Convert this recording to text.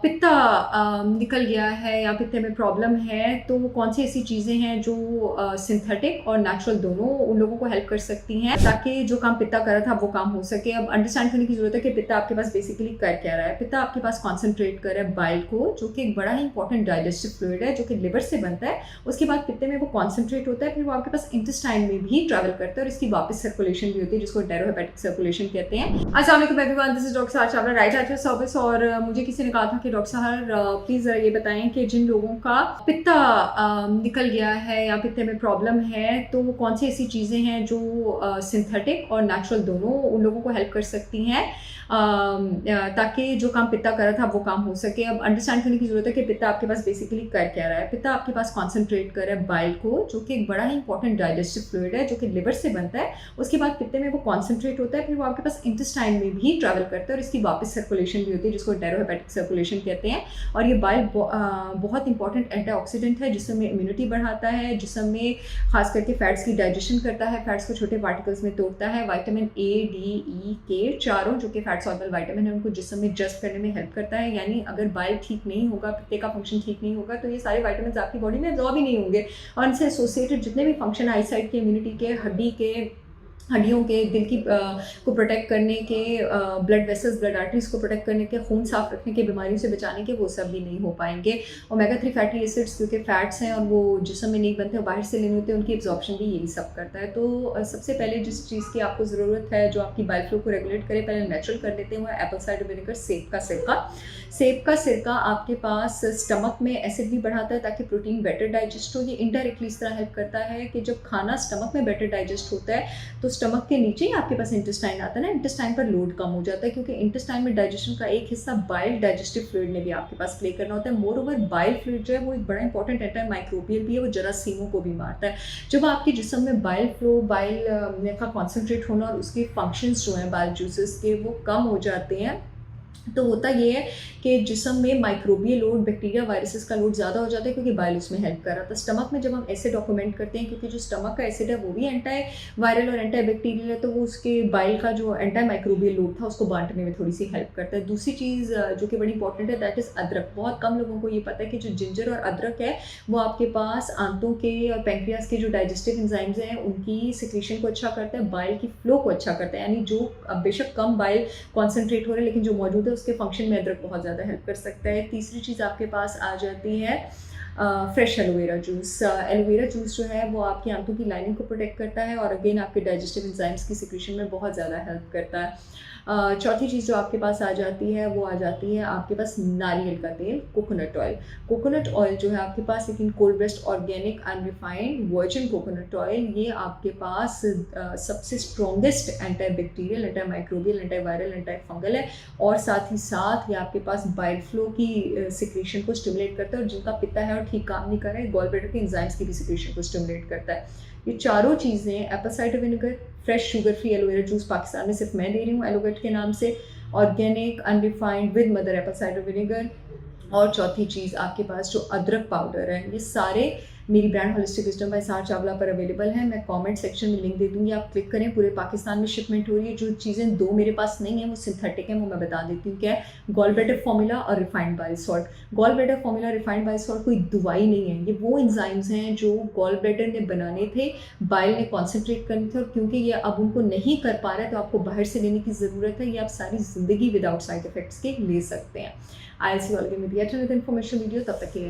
पित्ता निकल गया है या पित्ते में प्रॉब्लम है, तो वो कौन सी ऐसी चीज़ें हैं जो सिंथेटिक और नेचुरल दोनों उन लोगों को हेल्प कर सकती हैं ताकि जो काम पित्ता कर रहा था वो काम हो सके। अब अंडरस्टैंड करने की जरूरत है कि पित्ता आपके पास बेसिकली कर क्या रहा है। पित्ता आपके पास कॉन्सेंट्रेट कर रहा है बाइल को, जो कि एक बड़ा ही इंपॉर्टेंट डाइजेस्टिव फ्लूइड है जो कि लिवर से बनता है। उसके बाद पित्ते में वो कॉन्सेंट्रेट होता है, फिर वो आपके पास इंटेस्टाइन में भी ट्रैवल करता है और इसकी वापस सर्कुलेशन भी होती है जिसको एंटेरोहेपेटिक सर्कुलेशन कहते हैं। अस्सलाम वालेकुम एवरीवन, दिस इज डॉक्टर सारा Chawla, right at your service. और मुझे किसी ने कहा था कि डॉक्टर साहब प्लीज़ ज़रा ये बताएं कि जिन लोगों का पित्ता निकल गया है या पित्ते में प्रॉब्लम है, तो वो कौन सी ऐसी चीज़ें हैं जो सिंथेटिक और नेचुरल दोनों उन लोगों को हेल्प कर सकती हैं ताकि जो काम पित्ता कर रहा था वो काम हो सके। अब अंडरस्टैंड करने की जरूरत है कि पित्ता आपके पास बेसिकली कर क्या रहा है। पित्ता आपके पास कॉन्सेंट्रेट कर रहा है बाइल को, जो कि एक बड़ा ही इंपॉर्टेंट डाइजेस्टिव फ्लूइड है जो कि लिवर से बनता है। उसके बाद पित्ते में वो कॉन्सेंट्रेट होता है, फिर वो आपके पास इंटेस्टाइन में भी ट्रैवल करता है और इसकी वापस सर्कुलेशन भी होती है जिसको एंटेरोहेपेटिक सर्कुलेशन कहते हैं। और ये बाइल बहुत इंपॉर्टेंट एंटीऑक्सीडेंट है, जिसमें इम्यूनिटी बढ़ाता है, जिसमें खास करके फैट्स की डाइजेशन करता है, फैट्स को छोटे पार्टिकल्स में तोड़ता है। विटामिन ए, डी, ई, के चारों जो कि फैट सॉल्युबल विटामिन है उनको जिस्म में जज़्ब करने में हेल्प करता है। यानी अगर बाइल ठीक नहीं होगा, पित्ते का फंक्शन ठीक नहीं होगा, तो ये सारे विटामिन आपकी बॉडी में एब्जॉर्ब ही नहीं होंगे और इनसे एसोसिएटेड जितने भी फंक्शन आई साइड के, इम्यूनिटी के, हड्डियों के, दिल की को प्रोटेक्ट करने के, ब्लड वेसल्स, ब्लड आर्टरीज को प्रोटेक्ट करने के, खून साफ रखने के, बीमारियों से बचाने के, वो सब भी नहीं हो पाएंगे। ओमेगा 3 फैटी एसिड्स क्योंकि फैट्स हैं और वो जिस्म में नहीं बनते, बाहर से लेने होते हैं, उनकी एब्जॉर्प्शन भी यही सब करता है। तो सबसे पहले जिस चीज़ की आपको ज़रूरत है जो आपकी बाइल फ्लो को रेगुलेट करे, पहले नेचुरल कर देते हैं, एप्पल साइडर विनेगर, सेब का सिरका। सेब का सिरका आपके पास स्टमक में एसिड भी बढ़ाता है ताकि प्रोटीन बेटर डाइजेस्ट हो। ये इनडायरेक्टली इस तरह हेल्प करता है कि जब खाना स्टमक में बेटर डाइजेस्ट होता है तो स्टमक के नीचे ही आपके पास इंटेस्टाइन आता है ना, इंटेस्टाइन पर लोड कम हो जाता है क्योंकि इंटेस्टाइन में डाइजेशन का एक हिस्सा बाइल डाइजेस्टिव फ्लूइड ने भी आपके पास प्ले करना होता है। मोर ओवर बाइल फ्लूइड जो है वो एक बड़ा इंपॉर्टेंट एंटी माइक्रोबियल भी है, वो जरासीमों को भी मारता है। जब आपके जिस्म में बाइल फ्लो, बाइल का कॉन्सेंट्रेट होना और उसके फंक्शंस जो हैं बाइल जूसेस के वो कम हो जाते हैं, तो होता ये है कि जिस्म में माइक्रोबियल लोड, बैक्टीरिया, वायरसेस का लोड ज़्यादा हो जाता है क्योंकि बाइल उसमें हेल्प कर रहा था। स्टमक में जब हम ऐसे डॉक्यूमेंट करते हैं, क्योंकि जो स्टमक का एसिड है वो भी एंटी वायरल और एंटी बैक्टीरियल है, तो वो उसके बाइल का जो एंटी माइक्रोबियल लोड था उसको बांटने में थोड़ी सी हेल्प करता है। दूसरी चीज़ जो कि बड़ी इंपॉर्टेंट है, दैट इज़ अदरक। बहुत कम लोगों को ये पता है कि जो जिंजर और अदरक है वो आपके पास आंतों के और पैंक्रियाज के जो डाइजेस्टिव एंजाइम्स हैं उनकी सिक्रीशन को अच्छा करता है, बाइल की फ्लो को अच्छा करता है। यानी जो बेशक कम बाइल कॉन्सेंट्रेट हो रहा है लेकिन जो मौजूद है उसके फंक्शन में अदरक बहुत ज़्यादा हेल्प कर सकता है। तीसरी चीज़ आपके पास आ जाती है fresh aloe vera juice. Aloe vera juice जो है वो आपकी आंतों की लाइनिंग को प्रोटेक्ट करता है और अगेन आपके डाइजेस्टिव एंजाइम्स की सिक्रीशन में बहुत ज़्यादा हेल्प करता है। चौथी चीज़ जो आपके पास आ जाती है वो आ जाती है आपके पास नारियल का तेल, कोकोनट ऑयल। कोकोनट ऑयल जो है आपके पास, लेकिन cold pressed organic unrefined virgin coconut oil, ये आपके पास सबसे strongest anti bacterial, anti microbial, anti viral, anti fungal है और साथ ही साथ ये आपके पास बाइल फ्लो की सिक्रीशन को स्टिमुलेट करता है और जिनका पित्ता है और ठीक काम नहीं कर रहा है, गॉल ब्लैडर के एंजाइम्स की भी सिक्रीशन को स्टिमुलेट करता है। ये चारों चीज़ें, Apple cider vinegar, fresh sugar free aloe vera juice, Pakistan में सिर्फ मैं दे रही हूँ एलोवेट के नाम से, organic unrefined with mother Apple cider vinegar, और चौथी चीज़ आपके पास जो अदरक पाउडर है, ये सारे मेरी ब्रांड होलिस्टिक विजडम बाय सारा चावला पर अवेलेबल है। मैं कमेंट सेक्शन में लिंक दे दूँगी, आप क्लिक करें। पूरे पाकिस्तान में शिपमेंट हो रही है। जो चीज़ें दो मेरे पास नहीं है वो सिंथेटिक है, वो मैं बता देती हूँ क्या है। गॉल ब्लैडर फॉर्मूला और refined bile salt. Gall bladder formula, refined bile salt कोई दवाई नहीं है, ये वो एंजाइम्स हैं जो गॉल ब्लैडर ने बनाने थे, बाइल ने कॉन्सेंट्रेट करने थे और क्योंकि ये अब उनको नहीं कर पा रहा है तो आपको बाहर से लेने की ज़रूरत है। ये आप सारी ज़िंदगी विदाउट साइड इफेक्ट्स के ले सकते हैं। आई सी ऑल में दिया इन्फॉर्मेशन वीडियो, तब तक के लिए